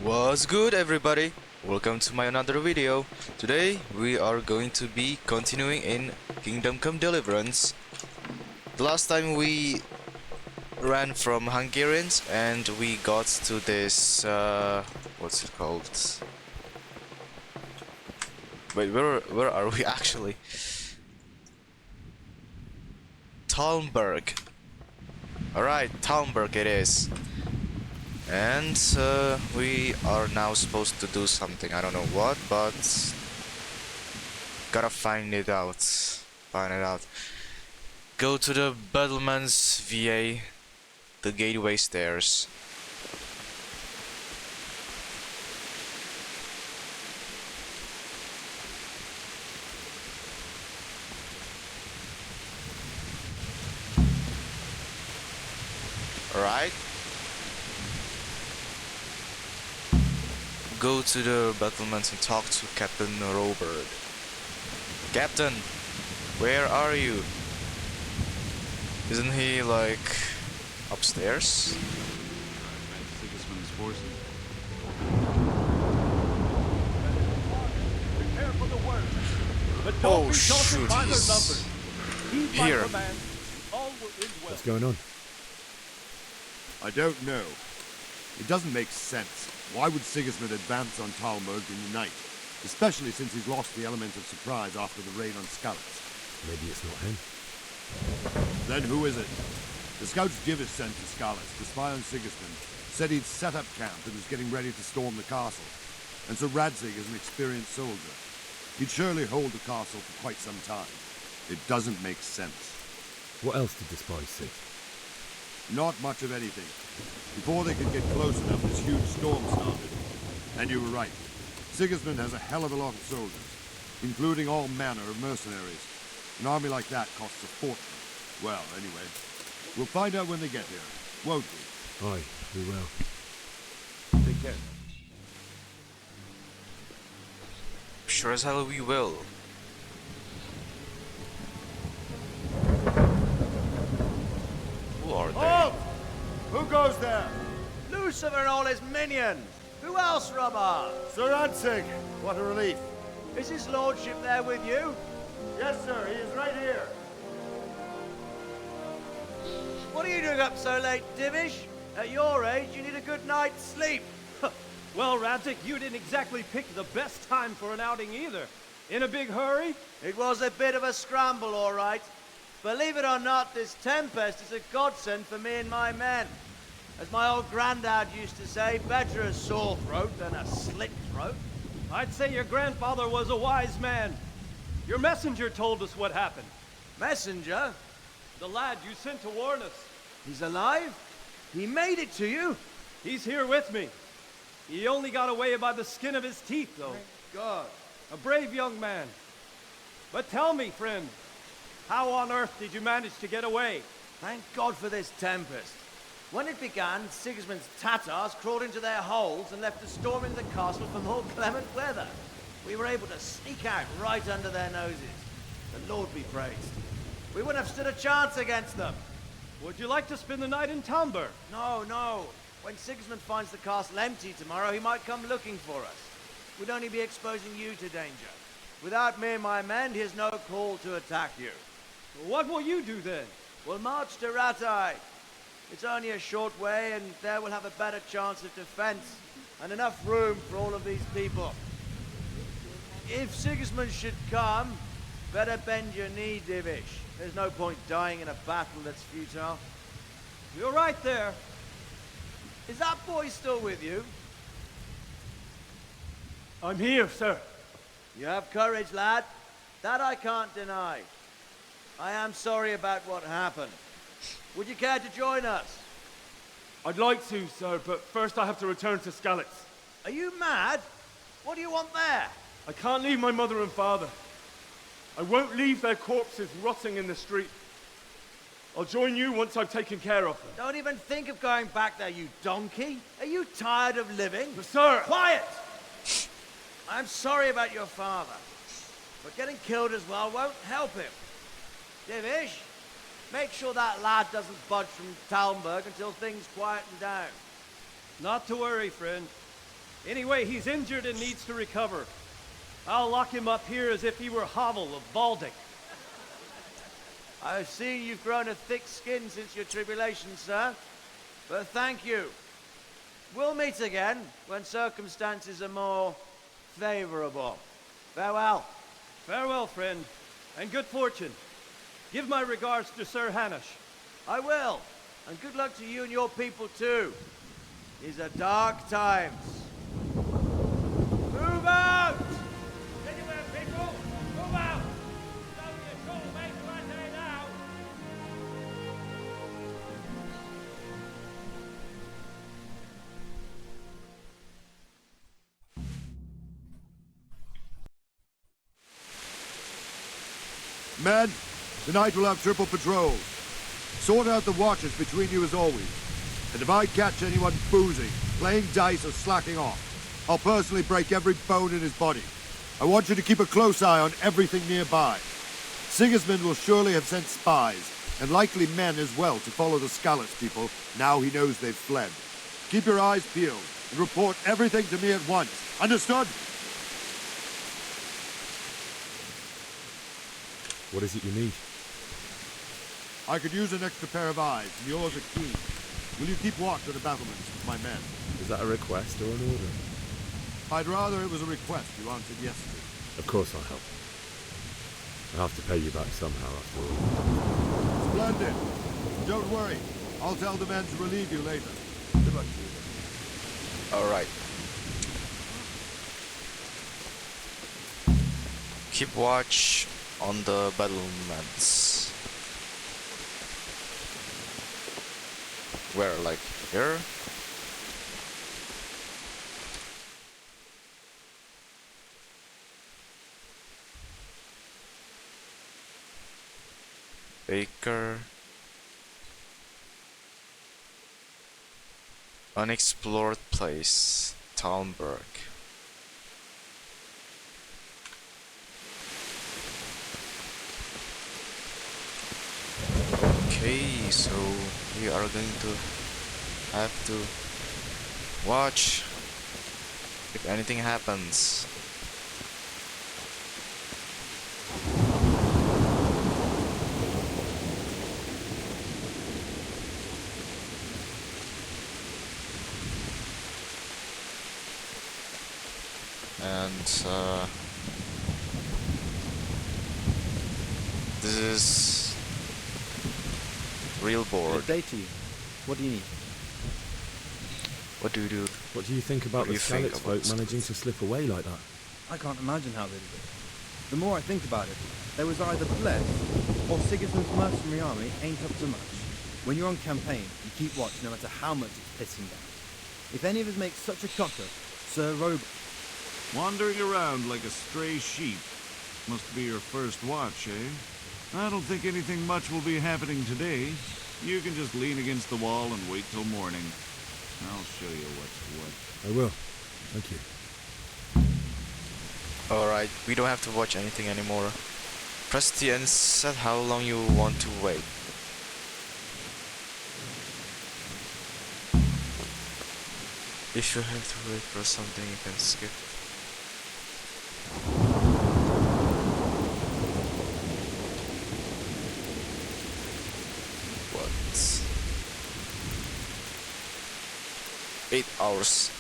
What's good, everybody? Welcome to my another video. Today we are going to be continuing in Kingdom Come Deliverance. The last time we ran from Hungarians and we got to this what's it called? Wait, where are we actually? Talmberg. Alright, Talmberg it is. And we are now supposed to do something. I don't know what, but gotta find it out. Go to the battlements via the gateway stairs. Alright. Go to the battlements and talk to Captain Robert. Captain, where are you? Isn't he like upstairs? Sigismund's forces. Prepare for the worst. But Oh, don't be shoot, daunted by their he's numbers. Heed my here. command. All will end well. What's going on? I don't know. It doesn't make sense. Why would Sigismund advance on Talmberg in the night? Especially since he's lost the element of surprise after the raid on Skalitz. Maybe it's not him. Then who is it? The scouts Divish sent to Skalitz to spy on Sigismund said he'd set up camp and was getting ready to storm the castle. And so Radzig is an experienced soldier. He'd surely hold the castle for quite some time. It doesn't make sense. What else did the spies see? Not much of anything. Before they could get close enough, this huge storm started. And you were right. Sigismund has a hell of a lot of soldiers, including all manner of mercenaries. An army like that costs a fortune. Well, anyway, we'll find out when they get here, won't we? Aye, we will. Take care. Sure as hell we will. Who are they? Halt! Who goes there? Lucifer and all his minions. Who else, Robert? Sir Radzig, what a relief. Is his lordship there with you? Yes, sir, he is right here. What are you doing up so late, Divish? At your age, you need a good night's sleep. Well, Radzig, you didn't exactly pick the best time for an outing either. In a big hurry? It was a bit of a scramble, all right. Believe it or not, this tempest is a godsend for me and my men. As my old granddad used to say, better a sore throat than a slit throat. I'd say your grandfather was a wise man. Your messenger told us what happened. Messenger? The lad you sent to warn us. He's alive? He made it to you? He's here with me. He only got away by the skin of his teeth, though. Thank God. A brave young man. But tell me, friend, how on earth did you manage to get away? Thank God for this tempest. When it began, Sigismund's Tatars crawled into their holes and left us storming the castle for more clement weather. We were able to sneak out right under their noses. The Lord be praised. We wouldn't have stood a chance against them. Would you like to spend the night in Talmberg? No. When Sigismund finds the castle empty tomorrow, he might come looking for us. We'd only be exposing you to danger. Without me and my men, he has no call to attack you. What will you do then? We'll march to Ratai. It's only a short way, and there we'll have a better chance of defense and enough room for all of these people. If Sigismund should come, better bend your knee, Divish. There's no point dying in a battle that's futile. You're right there. Is that boy still with you? I'm here, sir. You have courage, lad. That I can't deny. I am sorry about what happened. Would you care to join us? I'd like to, sir, but first I have to return to Skalitz. Are you mad? What do you want there? I can't leave my mother and father. I won't leave their corpses rotting in the street. I'll join you once I've taken care of them. Don't even think of going back there, you donkey. Are you tired of living? But sir! Quiet! I'm sorry about your father, but getting killed as well won't help him. Divish, make sure that lad doesn't budge from Talmberg until things quieten down. Not to worry, friend. Anyway, he's injured and needs to recover. I'll lock him up here as if he were Havel of Baldic. I've seen you've grown a thick skin since your tribulation, sir. But thank you. We'll meet again when circumstances are more favorable. Farewell. Farewell, friend, and good fortune. Give my regards to Sir Hanush. I will. And good luck to you and your people too. These are dark times. Move out! Anywhere, people! Move out! It's only a short way to Rattay now! Men, tonight we'll have triple patrols. Sort out the watches between you as always. And if I catch anyone boozing, playing dice or slacking off, I'll personally break every bone in his body. I want you to keep a close eye on everything nearby. Sigismund will surely have sent spies, and likely men as well, to follow the Scallots people now he knows they've fled. Keep your eyes peeled, and report everything to me at once. Understood? What is it you need? I could use an extra pair of eyes, and yours are keen. Will you keep watch of the battlements with my men? Is that a request or an order? I'd rather it was a request you answered yes to. Of course I'll help. I'll have to pay you back somehow after all. Splendid. Don't worry. I'll tell the men to relieve you later. Good luck to you. Alright. Keep watch on the battlements. Where, like here? Baker. Unexplored place. Talmberg. Okay, so we are going to have to watch if anything happens. And this is real board. Good day to you. What do you need? What do you do? What do you think about What do the you think Scallots about folk managing to slip away like that? I can't imagine how they did it. The more I think about it, there was either blessed or Sigismund's mercenary army ain't up to much. When you're on campaign, you keep watch no matter how much it's pissing down. If any of us make such a cock-up, Sir Robert... Wandering around like a stray sheep. Must be your first watch, eh? I don't think anything much will be happening today. You can just lean against the wall and wait till morning. I'll show you what's what. I will. Thank you. Alright, we don't have to watch anything anymore. Press T and set how long you want to wait. If you have to wait for something, you can skip. What? 8 hours.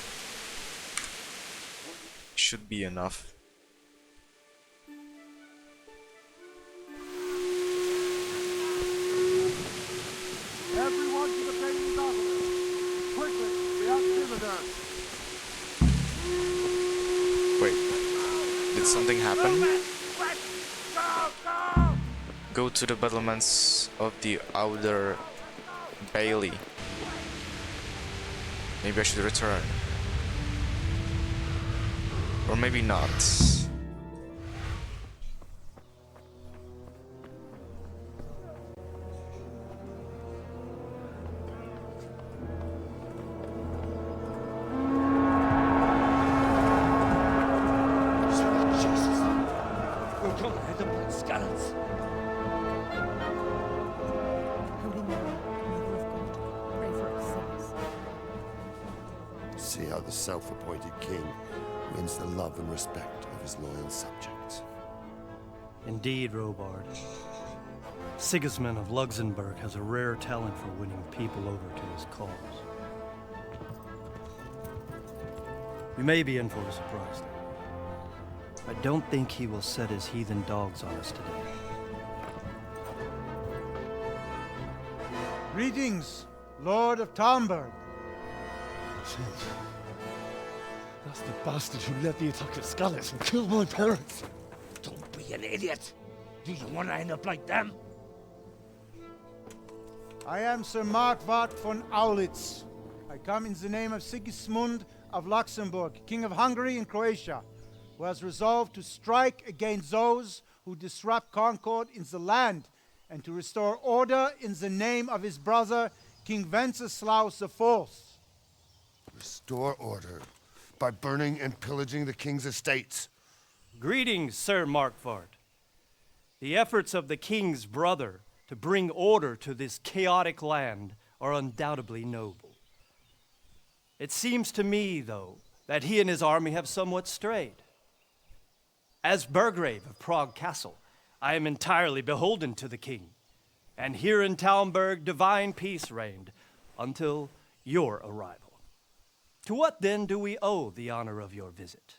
Should be enough. Everyone to the main battlement. Quickly, we have visitors. Wait, did something happen? Go to the battlements of the outer Bailey. Maybe I should return. Or maybe not. See how the self-appointed king wins the love and respect of his loyal subjects. Indeed, Robard. Sigismund of Luxembourg has a rare talent for winning people over to his cause. You may be in for a surprise, though. I don't think he will set his heathen dogs on us today. Greetings, Lord of Talmberg. That's the bastard who led the attack at Scarlet and killed my parents. Don't be an idiot. Do you want to end up like them? I am Sir Markwart von Aulitz. I come in the name of Sigismund of Luxembourg, King of Hungary and Croatia, who has resolved to strike against those who disrupt concord in the land and to restore order in the name of his brother, King Wenceslaus IV. Restore order by burning and pillaging the king's estates. Greetings, Sir Markwart. The efforts of the king's brother to bring order to this chaotic land are undoubtedly noble. It seems to me, though, that he and his army have somewhat strayed. As Burgrave of Prague Castle, I am entirely beholden to the king, and here in Talmberg divine peace reigned until your arrival. To what then do we owe the honor of your visit?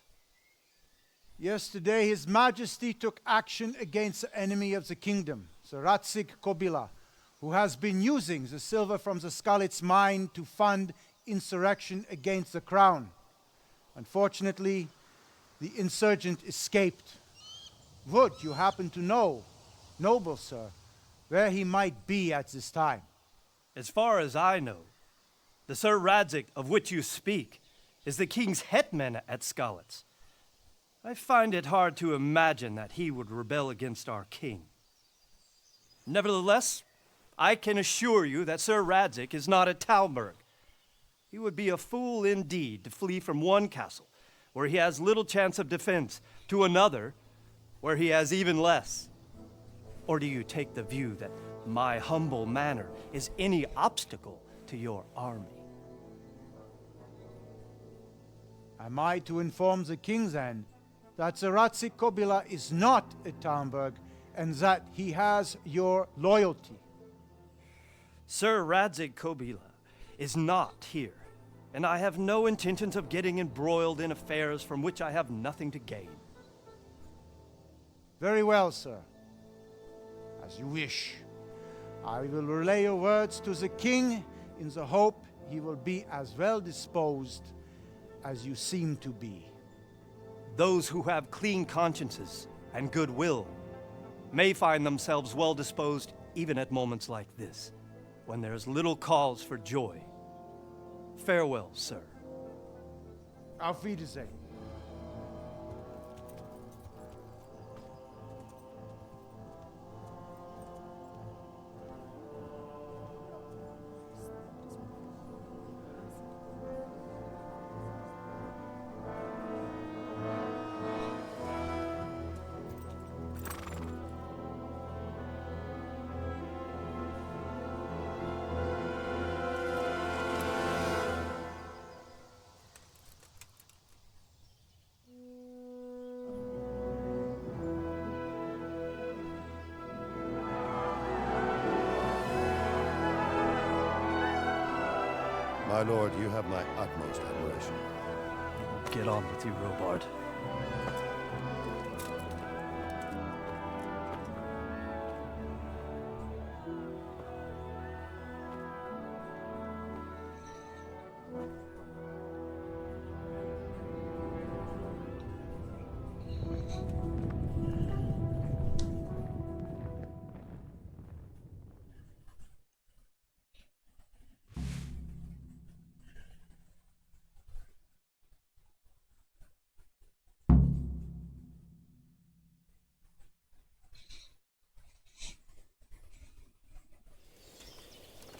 Yesterday, His Majesty took action against the enemy of the kingdom, the Radzig Kobyla, who has been using the silver from the Skalitz mine to fund insurrection against the crown. Unfortunately, the insurgent escaped. Would you happen to know, noble sir, where he might be at this time? As far as I know, the Sir Radzig of which you speak is the king's hetman at Skalitz. I find it hard to imagine that he would rebel against our king. Nevertheless, I can assure you that Sir Radzig is not at Talmberg. He would be a fool indeed to flee from one castle, where he has little chance of defense, to another, where he has even less. Or do you take the view that my humble manner is any obstacle to your army? Am I to inform the king then that the Radzig Kobyla is not at Talmberg and that he has your loyalty? Sir Radzig Kobyla is not here, and I have no intentions of getting embroiled in affairs from which I have nothing to gain. Very well, sir. As you wish. I will relay your words to the king in the hope he will be as well disposed as you seem to be. Those who have clean consciences and goodwill may find themselves well disposed even at moments like this, when there is little cause for joy. Farewell, sir. Auf Wiedersehen. My lord, you have my utmost admiration. Get on with you, Robard.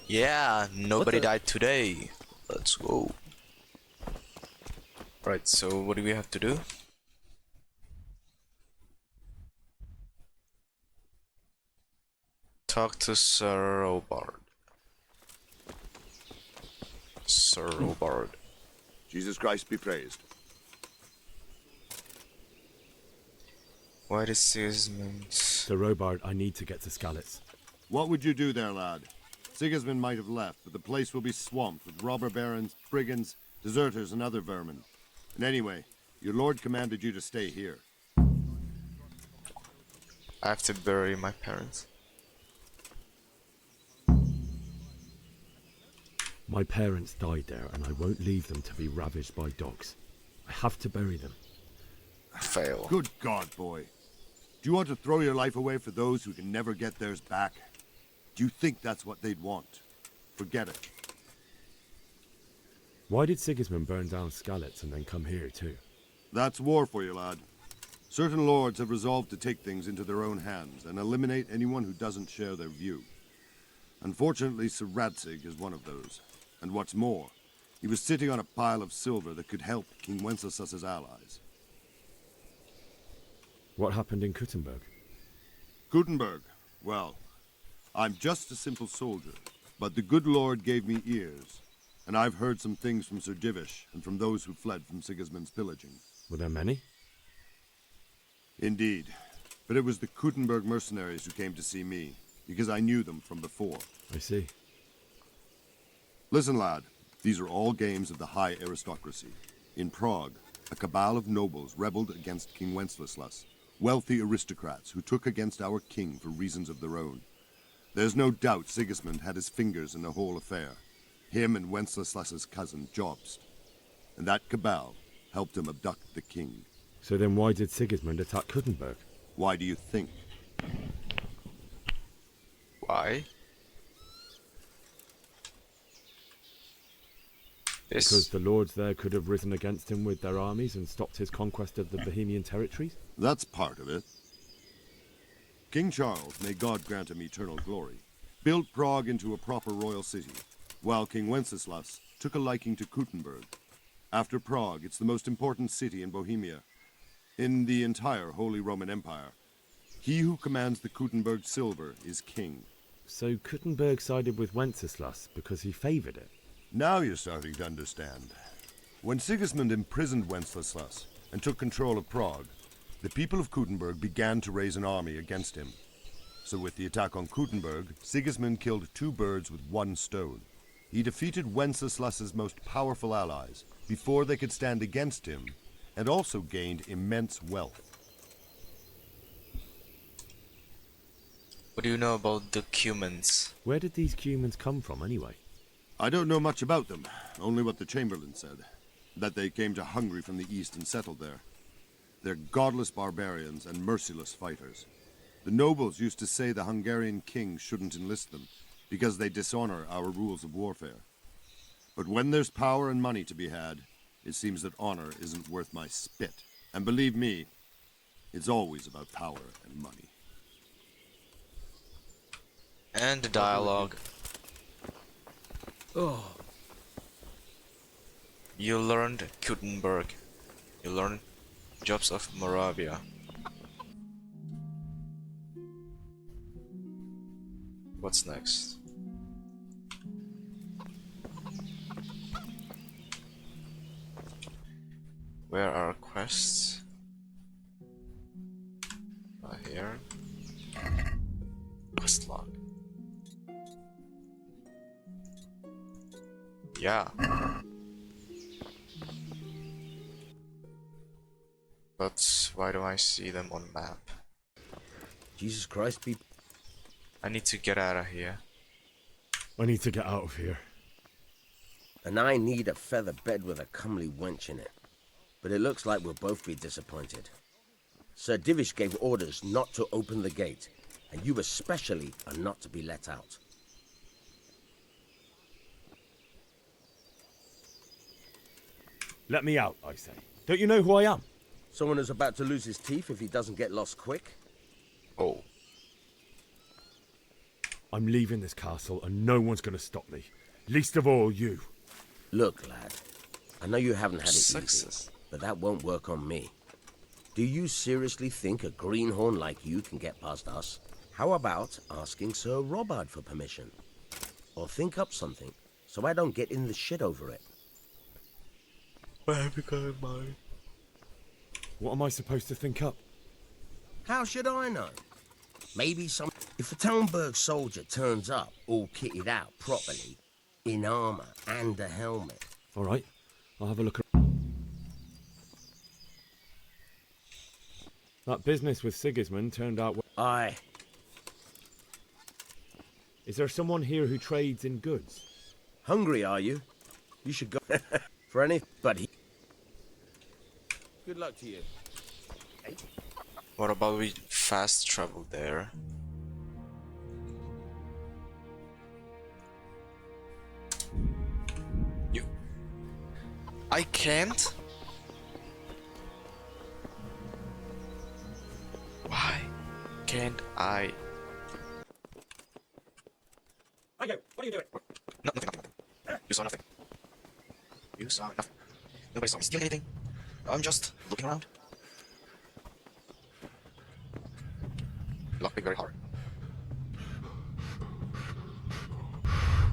Yeah, nobody died today. Let's go. Right, so what do we have to do? Talk to Sir Robard. Sir Robard. Jesus Christ be praised. Why did Sigismund? Sir Robard, I need to get to Skalitz. What would you do there, lad? Sigismund might have left, but the place will be swamped with robber barons, brigands, deserters, and other vermin. And anyway, your lord commanded you to stay here. I have to bury my parents. My parents died there, and I won't leave them to be ravaged by dogs. I have to bury them. Fail. Good God, boy. Do you want to throw your life away for those who can never get theirs back? Do you think that's what they'd want? Forget it. Why did Sigismund burn down Skalitz and then come here too? That's war for you, lad. Certain lords have resolved to take things into their own hands and eliminate anyone who doesn't share their view. Unfortunately, Sir Radzig is one of those. And what's more, he was sitting on a pile of silver that could help King Wenceslas's allies. What happened in Kuttenberg? Gutenberg, well, I'm just a simple soldier, but the good Lord gave me ears, and I've heard some things from Sir Divish and from those who fled from Sigismund's pillaging. Were there many? Indeed, but it was the Kuttenberg mercenaries who came to see me, because I knew them from before. I see. Listen, lad, these are all games of the high aristocracy. In Prague, a cabal of nobles rebelled against King Wenceslas, wealthy aristocrats who took against our king for reasons of their own. There's no doubt Sigismund had his fingers in the whole affair. Him and Wenceslas's cousin, Jobst. And that cabal helped him abduct the king. So then why did Sigismund attack Kuttenberg? Why do you think? Why? Because the lords there could have risen against him with their armies and stopped his conquest of the Bohemian territories? That's part of it. King Charles, may God grant him eternal glory, built Prague into a proper royal city, while King Wenceslas took a liking to Kuttenberg. After Prague, it's the most important city in Bohemia, in the entire Holy Roman Empire. He who commands the Kuttenberg silver is king. So Kuttenberg sided with Wenceslas because he favoured it? Now you're starting to understand. When Sigismund imprisoned Wenceslas and took control of Prague, the people of Kuttenberg began to raise an army against him. So with the attack on Kuttenberg, Sigismund killed two birds with one stone. He defeated Wenceslas's most powerful allies before they could stand against him, and also gained immense wealth. What do you know about the Cumans? Where did these Cumans come from anyway? I don't know much about them, only what the Chamberlain said, that they came to Hungary from the east and settled there. They're godless barbarians and merciless fighters. The nobles used to say the Hungarian king shouldn't enlist them, because they dishonor our rules of warfare. But when there's power and money to be had, it seems that honor isn't worth my spit. And believe me, it's always about power and money. And the dialogue. Oh, You learned Kuttenberg. You learned jobs of Moravia. What's next? Where are quests? Here. Quest log. Yeah. But why do I see them on map? Jesus Christ, be... I need to get out of here. I need to get out of here. And I need a feather bed with a comely wench in it. But it looks like we'll both be disappointed. Sir Divish gave orders not to open the gate, and you especially are not to be let out. Let me out, I say. Don't you know who I am? Someone who's about to lose his teeth if he doesn't get lost quick? Oh. I'm leaving this castle and no one's going to stop me. Least of all you. Look, lad. I know you haven't had it easy, Success. but that won't work on me. Do you seriously think a greenhorn like you can get past us? How about asking Sir Robard for permission? Or think up something, so I don't get in the shit over it. Where have you gone, mine? What am I supposed to think up? How should I know? Maybe some... If a Talmberg soldier turns up all kitted out properly, in armor and a helmet. All right, I'll have a look. That business with Sigismund turned out well. Aye. Is there someone here who trades in goods? Hungry, are you? You should go for anybody. Good luck to you. What about we fast travel there? You... I can't? Why can't I? What are you doing? No, nothing. You saw nothing. You saw nothing. Nobody saw me steal anything. I'm just looking around. Lockpick very hard.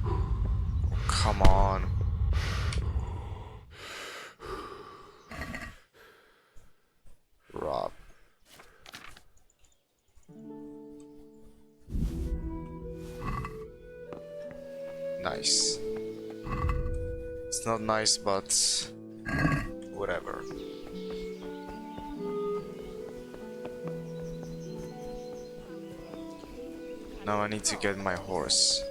Oh, come on. Rob. Nice. It's not nice, but whatever. Now I need to get my horse.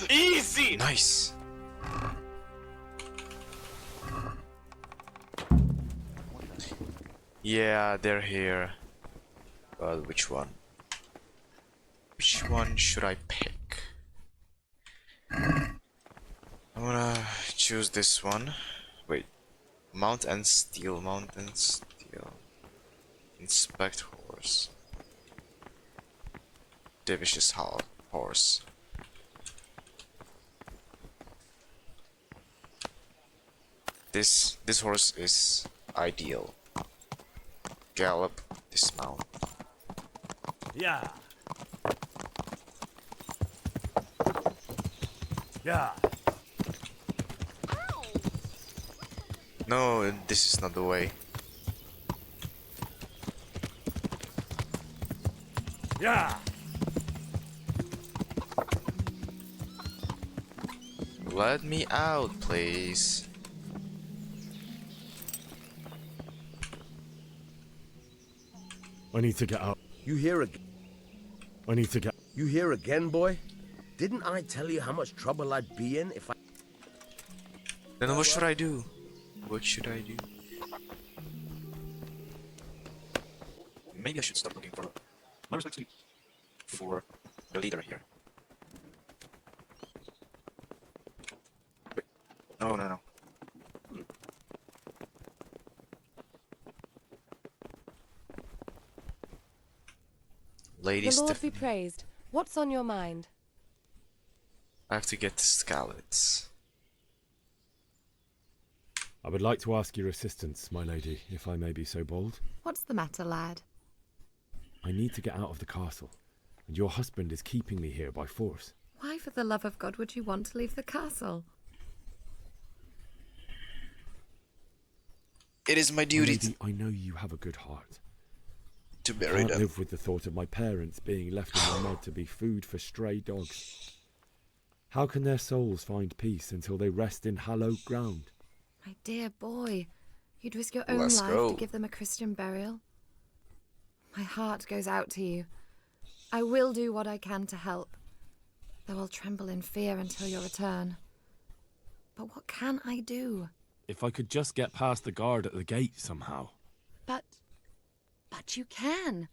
Easy! Nice. Yeah, they're here. But which one? Which one should I pick? I'm gonna choose this one. Wait. Mount and steal. Mount and steal. Inspect horse. Divicious horse. This horse is ideal. Gallop, dismount. Yeah. Yeah. No, this is not the way. Yeah. Let me out, please. I need to get out. You here again? I need to get... You here again, boy? Didn't I tell you how much trouble I'd be in if I... Then what should I do? What should I do? Maybe I should start looking for my respects for the leader here. Wait. No. Lady The Lord Stephanie. be praised. What's on your mind? I have to get the Scalets. I would like to ask your assistance, my lady, if I may be so bold. What's the matter, lad? I need to get out of the castle, and your husband is keeping me here by force. Why, for the love of God, would you want to leave the castle? It is my duty Lady, I know you have a good heart. to I bury can't them. live with the thought of my parents being left in the mud to be food for stray dogs. How can their souls find peace until they rest in hallowed ground? My dear boy, you'd risk your own Let's life go. to give them a Christian burial. My heart goes out to you. I will do what I can to help, though I'll tremble in fear until your return. But what can I do? If I could just get past the guard at the gate somehow. But you can.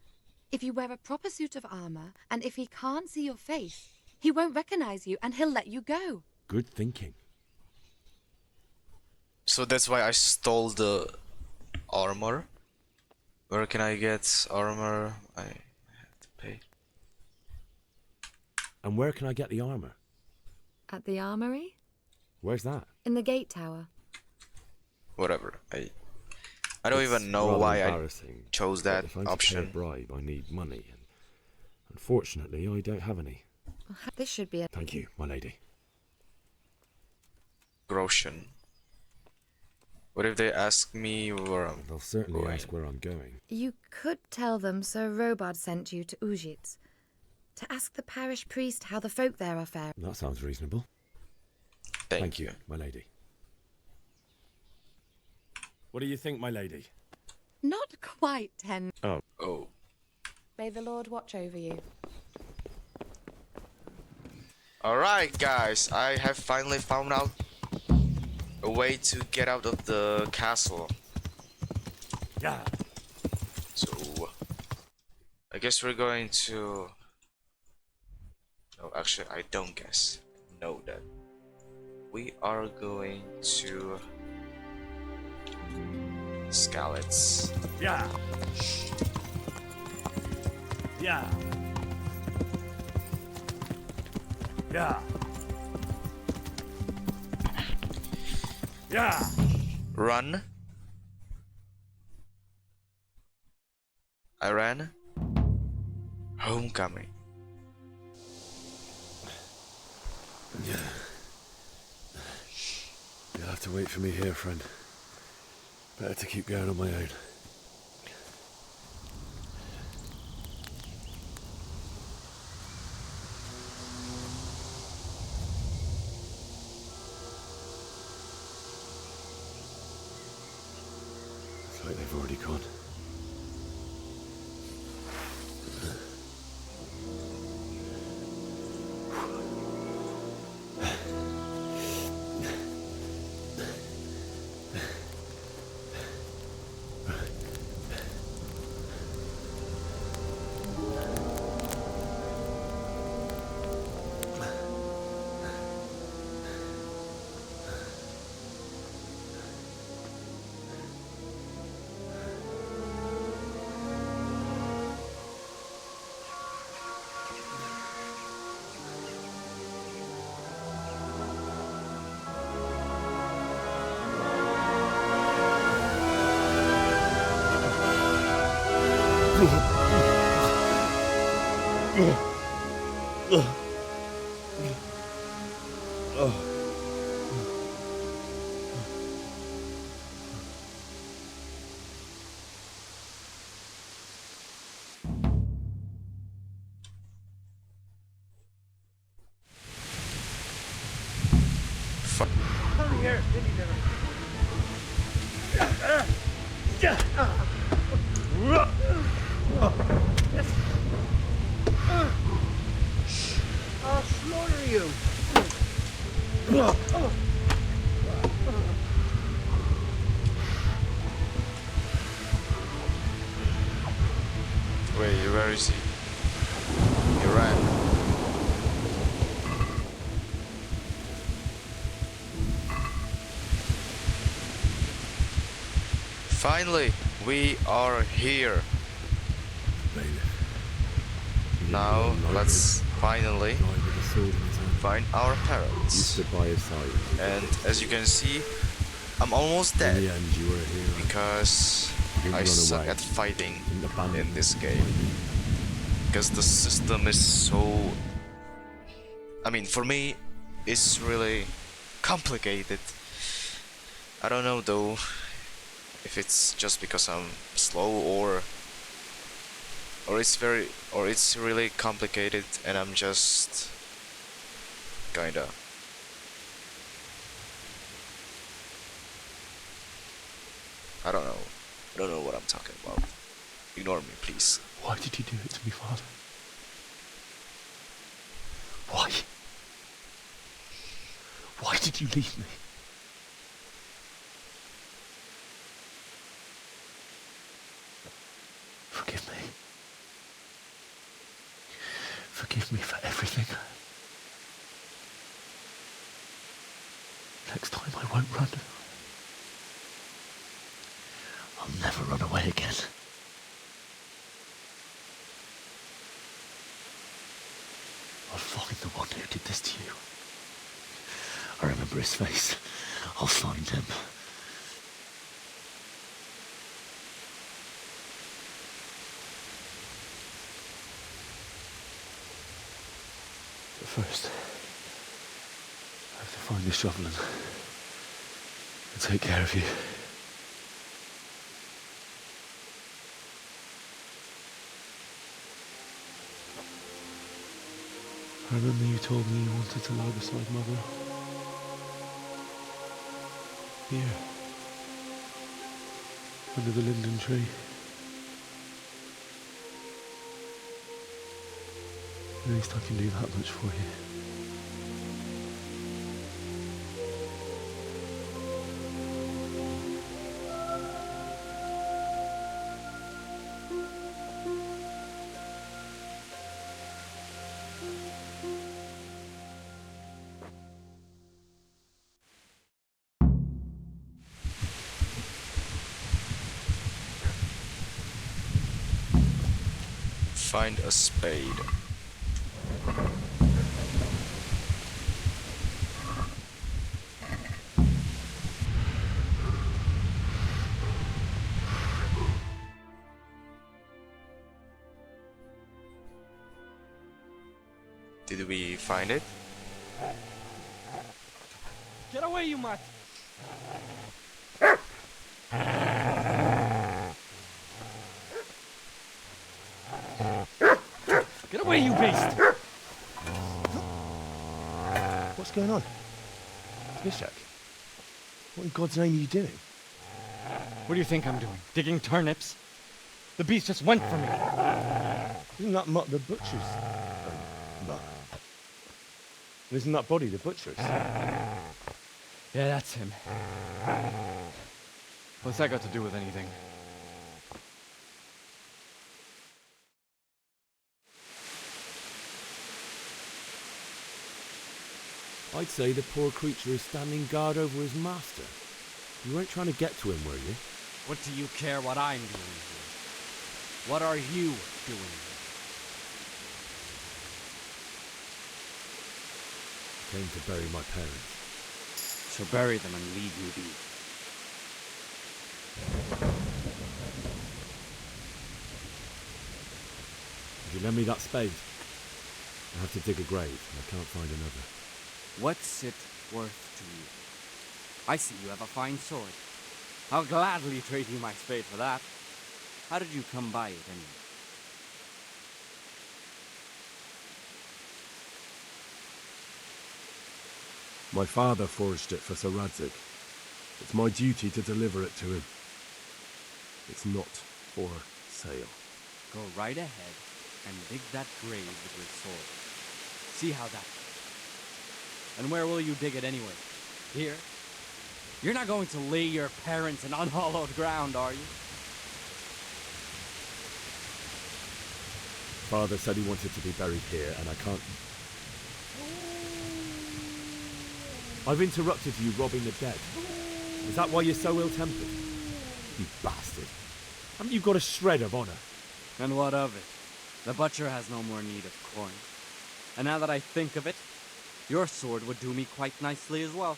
If you wear a proper suit of armor, and if he can't see your face, he won't recognize you and he'll let you go. Good thinking. So that's why I stole the armor. Where can I get armor? I have to pay. And where can I get the armor? At the armory? Where's that? In the gate tower. Whatever. I don't It's even know rather why I embarrassing, chose but that if I'm to option. pay a bribe, I need money, and unfortunately, I don't have any. This should be a... Thank you, my lady. Groschen. What if they ask me where I'm They'll certainly going? ask where I'm going. You could tell them Sir Robard sent you to Ujits to ask the parish priest how the folk there are faring. That sounds reasonable. Thank you, my lady. What do you think, my lady? Not quite 10. Oh. May the Lord watch over you. Alright, guys. I have finally found out a way to get out of the castle. Yeah. So, I guess we're going to... No, actually, I don't guess. Know that. We are going to... Skalitz. Yeah. Yeah. Yeah. Yeah. Run. I ran. Homecoming. Yeah. You'll have to wait for me here, friend. Better to keep going on my own. Looks like they've already gone. Come here, I'll slaughter you. Wait, where is he? He ran. Finally, we are here. Now, let's finally find our parents. You stood by his side. And as you can see, I'm almost dead. In the end, you were a hero. Because You I run suck away. at fighting In the band. in this game. Because the system is so... I mean, for me, it's really complicated. I don't know though if it's just because I'm slow or it's really complicated and I'm just kinda... I don't know what I'm talking about. Ignore me, please. Why did you do it to me, Father? Why? Why did you leave me? Forgive me. Forgive me for everything. Next time I won't run. I'll never run away again. I'll find his face. I'll find him. But first, I have to find the shovel and take care of you. I remember you told me you wanted to lie beside Mother. Here. Under the linden tree. At least I can do that much for you. Find a spade. Did we find it? Get away, you mutt! Get away, you beast! What's going on? Bishak? What in God's name are you doing? What do you think I'm doing? Digging turnips? The beast just went for me. Isn't that Mutt the butcher's? Mutt. Isn't that body the butcher's? Yeah, that's him. What's that got to do with anything? I'd say the poor creature is standing guard over his master. You weren't trying to get to him, were you? What do you care what I'm doing here? What are you doing here? Came to bury my parents. So bury them and leave me be. Would you lend me that spade? I have to dig a grave, and I can't find another. What's it worth to you? I see you have a fine sword. I'll gladly trade you my spade for that. How did you come by it anyway? My father forged it for Sir Radzig. It's my duty to deliver it to him. It's not for sale. Go right ahead and dig that grave with your sword. See how that goes. And where will you dig it anyway? Here? You're not going to lay your parents in unhallowed ground, are you? Father said he wanted to be buried here, and I can't... I've interrupted you robbing the dead. Is that why you're so ill-tempered? You bastard. Haven't you got a shred of honor? And what of it? The butcher has no more need of coin. And now that I think of it, your sword would do me quite nicely as well.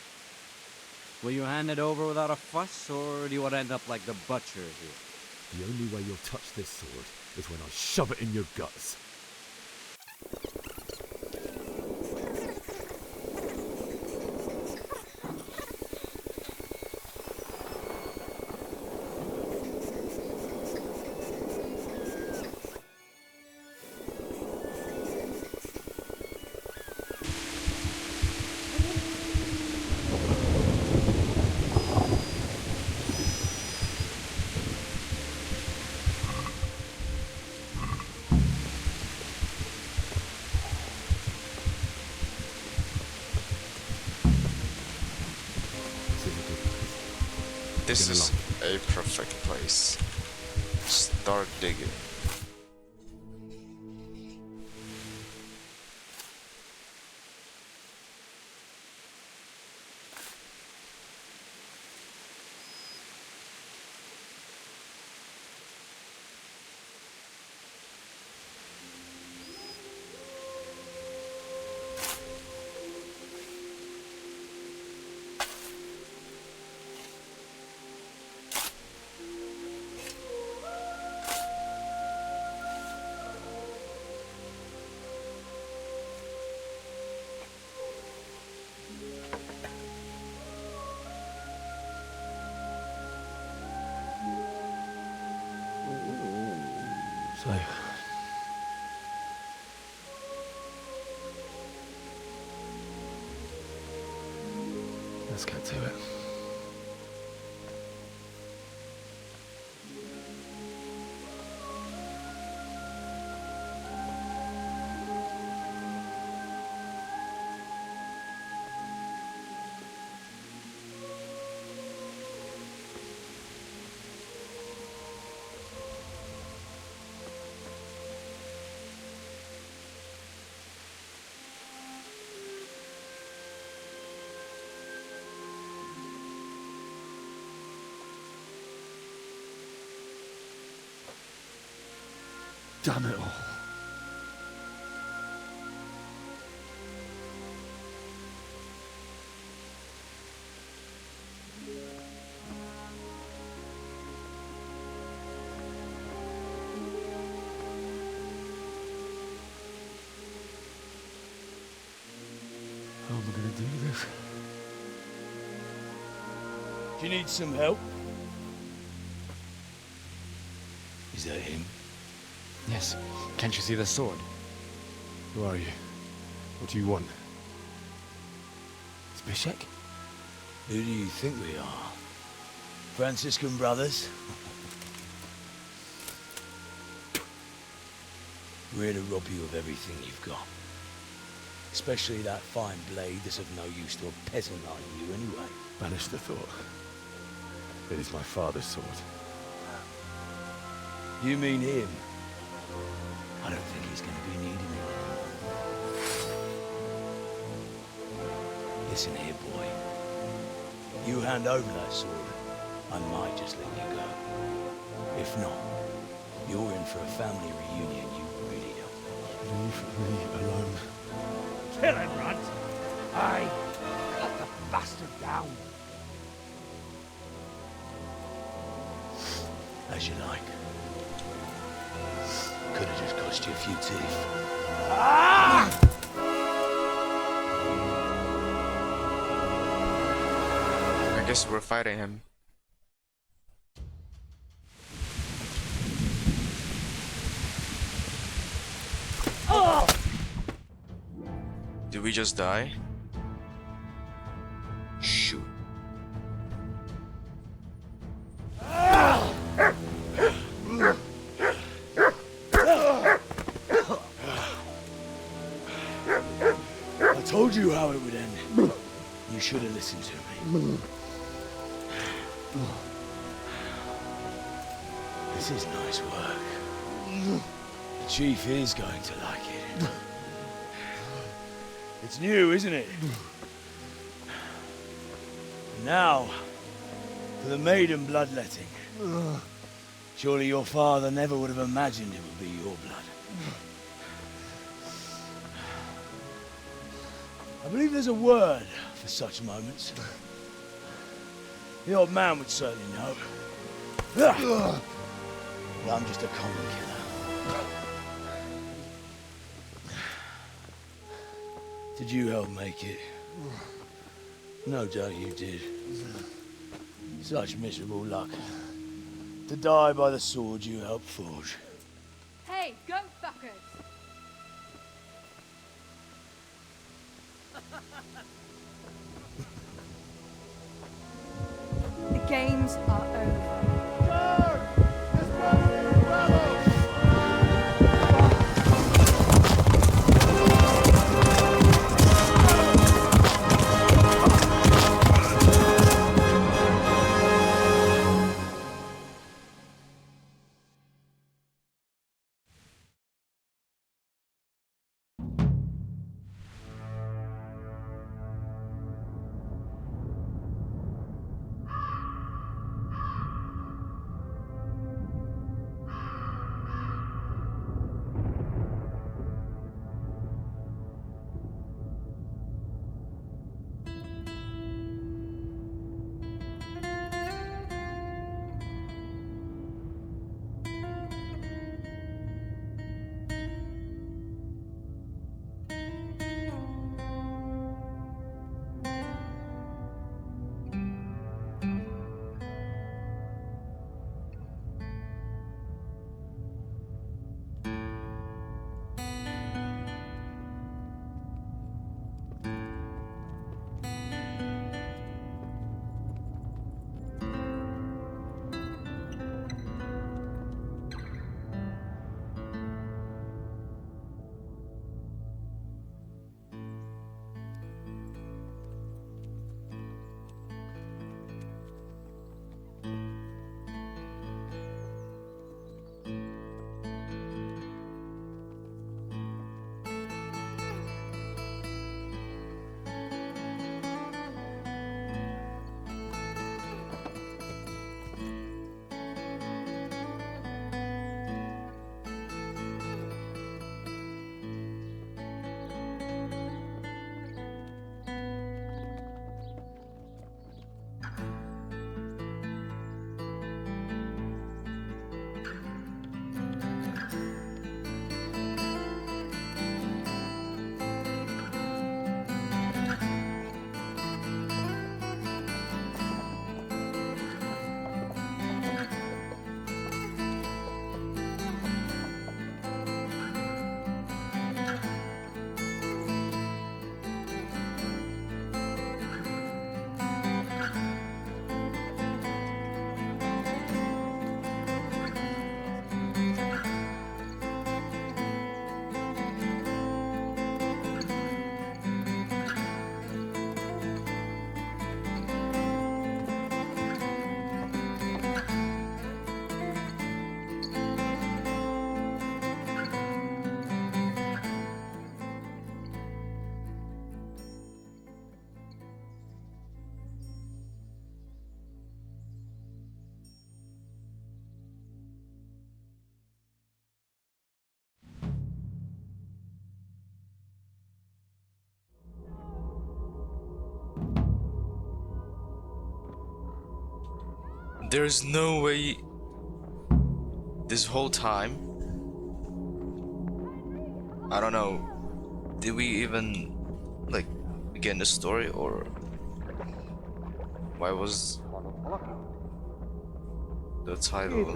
Will you hand it over without a fuss, or do you want to end up like the butcher here? The only way you'll touch this sword is when I shove it in your guts. This is a perfect place. Start digging. So, let's get to it. Damn it all. How am I going to do this? Do you need some help? Is that him? Yes. Can't you see the sword? Who are you? What do you want? Zbyszek? Who do you think we are? Franciscan brothers? We're here to rob you of everything you've got. Especially that fine blade that's of no use to a peasant like you anyway. Banish the thought. It is my father's sword. You mean him? I don't think he's going to be needing it anymore. Listen here, boy. You hand over that sword, I might just let you go. If not, you're in for a family reunion you really don't. Leave me alone. Kill him, Runt! Aye, cut the bastard down. As you like. Could have just cost you a few teeth. Ah! I guess we're fighting him. Oh! Did we just die? Shoot. I told you how it would end. You should have listened to me. This is nice work. The chief is going to like it. It's new, isn't it? Now, for the maiden bloodletting. Surely your father never would have imagined it would be your blood. I believe there's a word for such moments. The old man would certainly know. Well, I'm just a common killer. Did you help make it? No doubt you did. Such miserable luck. To die by the sword you helped forge. Hey, go fuckers! The games are over. There's no way this whole time, I don't know, did we even like begin the story, or why was the title?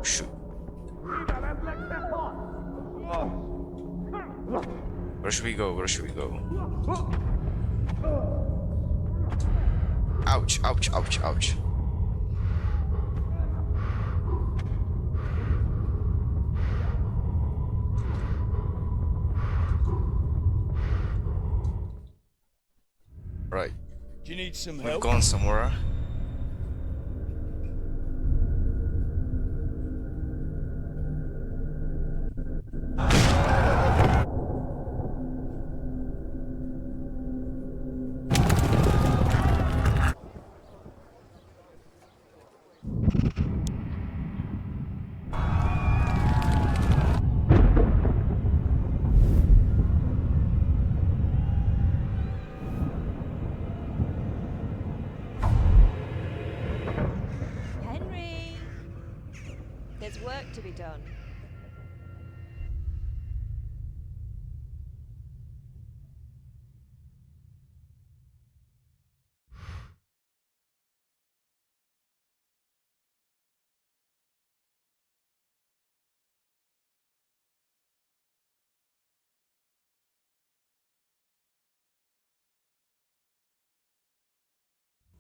Shoot. Where should we go? Where should we go? Ouch, ouch, ouch, ouch. Right. Do you need some We've help? gone somewhere. Henry! There's work to be done.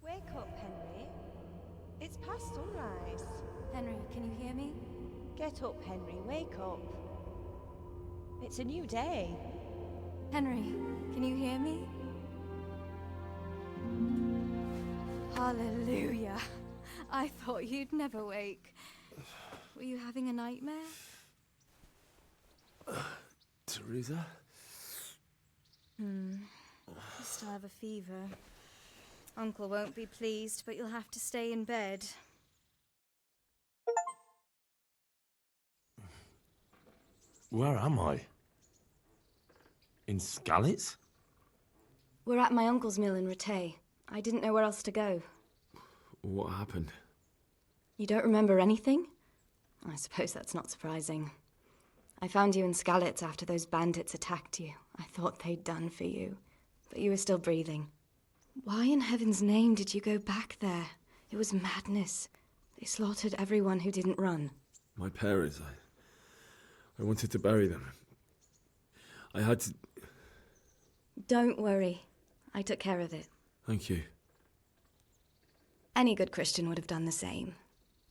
Wake up, Henry. It's past sunrise. Henry, can you hear me? Get up, Henry. Wake up. It's a new day. Henry, can you hear me? Hallelujah. I thought you'd never wake. Were you having a nightmare? Teresa? You still have a fever. Uncle won't be pleased, but you'll have to stay in bed. Where am I? In Skalitz? We're at my uncle's mill in Rattay. I didn't know where else to go. What happened? You don't remember anything? I suppose that's not surprising. I found you in Skalitz after those bandits attacked you. I thought they'd done for you, but you were still breathing. Why in heaven's name did you go back there? It was madness. They slaughtered everyone who didn't run. My parents, I wanted to bury them. I had to... Don't worry. I took care of it. Thank you. Any good Christian would have done the same.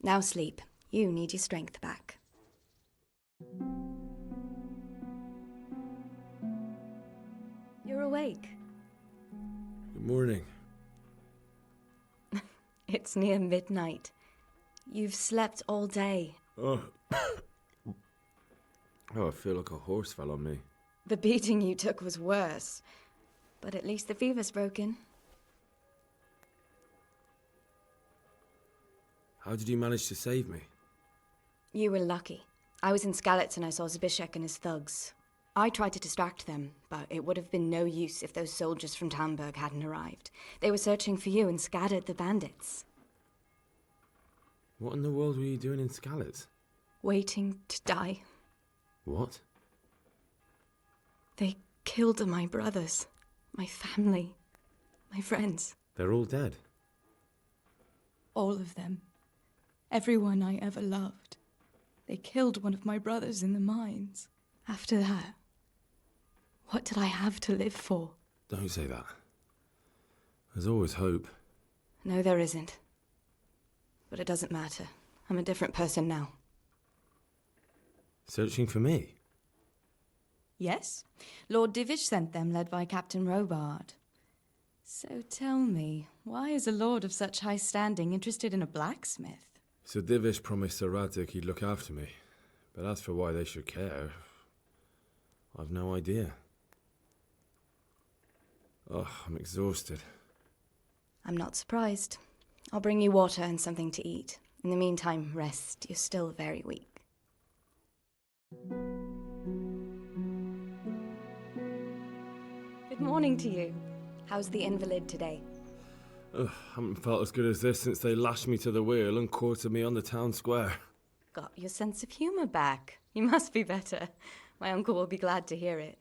Now sleep. You need your strength back. You're awake. Good morning. It's near midnight. You've slept all day. Oh. Oh, I feel like a horse fell on me. The beating you took was worse. But at least the fever's broken. How did you manage to save me? You were lucky. I was in Skalitz and I saw Zbyszek and his thugs. I tried to distract them, but it would have been no use if those soldiers from Tamburg hadn't arrived. They were searching for you and scattered the bandits. What in the world were you doing in Skalitz? Waiting to die. What? They killed my brothers, my family, my friends. They're all dead. All of them. Everyone I ever loved. They killed one of my brothers in the mines. After that, what did I have to live for? Don't say that. There's always hope. No, there isn't. But it doesn't matter. I'm a different person now. Searching for me? Yes. Lord Divish sent them, led by Captain Robard. So tell me, why is a lord of such high standing interested in a blacksmith? Sir Divish promised Sir Radzig he'd look after me. But as for why they should care, I've no idea. Oh, I'm exhausted. I'm not surprised. I'll bring you water and something to eat. In the meantime, rest. You're still very weak. Good morning to you. How's the invalid today? Ugh, haven't felt as good as this since they lashed me to the wheel and quartered me on the town square. Got your sense of humor back. You must be better. My uncle will be glad to hear it.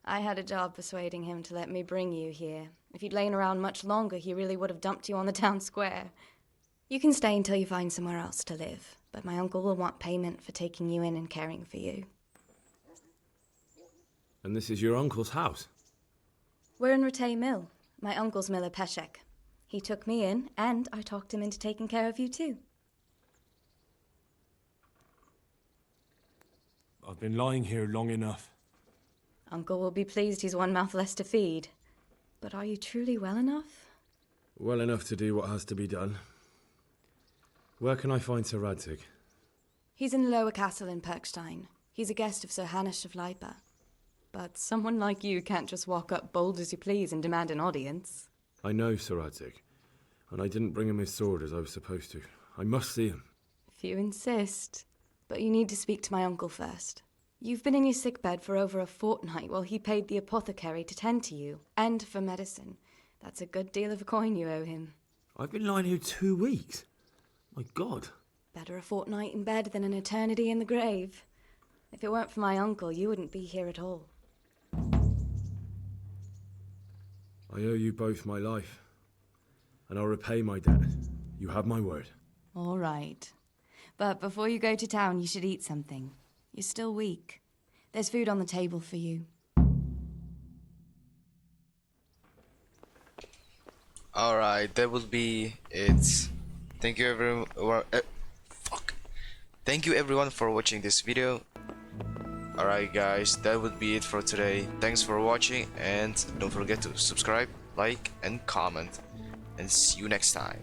I had a job persuading him to let me bring you here. If you'd lain around much longer, he really would have dumped you on the town square. You can stay until you find somewhere else to live, but my uncle will want payment for taking you in and caring for you. And this is your uncle's house? We're in Ratay Mill. My uncle's miller Peshek. He took me in, and I talked him into taking care of you too. I've been lying here long enough. Uncle will be pleased he's one mouth less to feed. But are you truly well enough? Well enough to do what has to be done. Where can I find Sir Radzig? He's in the lower castle in Perkstein. He's a guest of Sir Hanush of Leipa. But someone like you can't just walk up bold as you please and demand an audience. I know Sir Radzig, and I didn't bring him his sword as I was supposed to. I must see him. If you insist. But you need to speak to my uncle first. You've been in your sickbed for over a fortnight while he paid the apothecary to tend to you, and for medicine. That's a good deal of coin you owe him. I've been lying here 2 weeks. My God. Better a fortnight in bed than an eternity in the grave. If it weren't for my uncle, you wouldn't be here at all. I owe you both my life, and I'll repay my debt. You have my word. All right. But before you go to town, you should eat something. You're still weak. There's food on the table for you. Alright, that would be it. Thank you everyone. Thank you everyone for watching this video. Alright guys, that would be it for today. Thanks for watching, and don't forget to subscribe, like and comment, and see you next time.